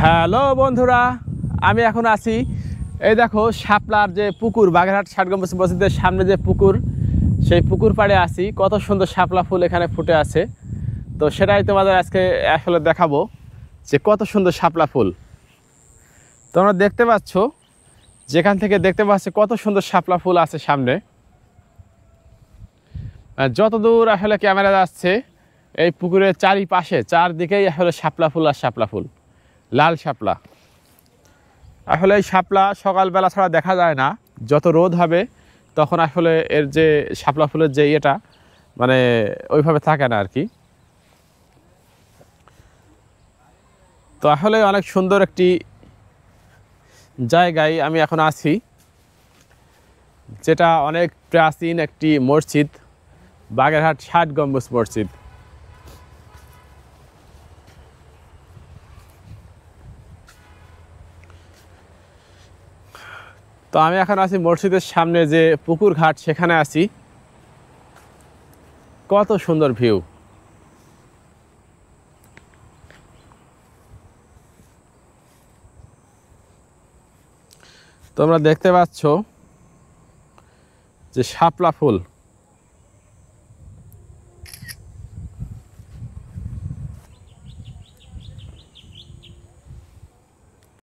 Hello বন্ধুরা, আমি এখন আছি এই দেখো শাপলার যে পুকুর, বাগেরহাট ৬০ গম্বুজ মসজিদের সামনে যে পুকুর, সেই পুকুর পাড়ে আছি। কত সুন্দর শাপলা ফুল এখানে ফুটে আছে। তো সেটাই তোমাদের আজকে আসলে দেখাবো যে কত সুন্দর শাপলা ফুল। তোমরা দেখতে পাচ্ছ, যেখান থেকে দেখতে পাচ্ছ কত সুন্দর শাপলা ফুল আছে সামনে। যতদূর আসলে ক্যামেরা যাচ্ছে এই পুকুরের চারিপাশে চারদিকেই আসলে শাপলা ফুল আর শাপলা ফুল, লাল শাপলা। আসলে এই শাপলা সকালবেলা ছাড়া দেখা যায় না, যত রোদ হবে তখন আসলে এর যে শাপলা ফুলের যে ইয়েটা মানে ওইভাবে থাকে না আর কি। তো আসলে অনেক সুন্দর একটি জায়গায় আমি এখন আছি, যেটা অনেক প্রাচীন একটি মসজিদ, বাগেরহাট ৬০ গম্বুজ মসজিদ। তো আমি এখন আছি মসজিদের সামনে যে পুকুর ঘাট, সেখানে আছি। কত সুন্দর ভিউ। তোমরা দেখতে পাচ্ছ যে শাপলা ফুল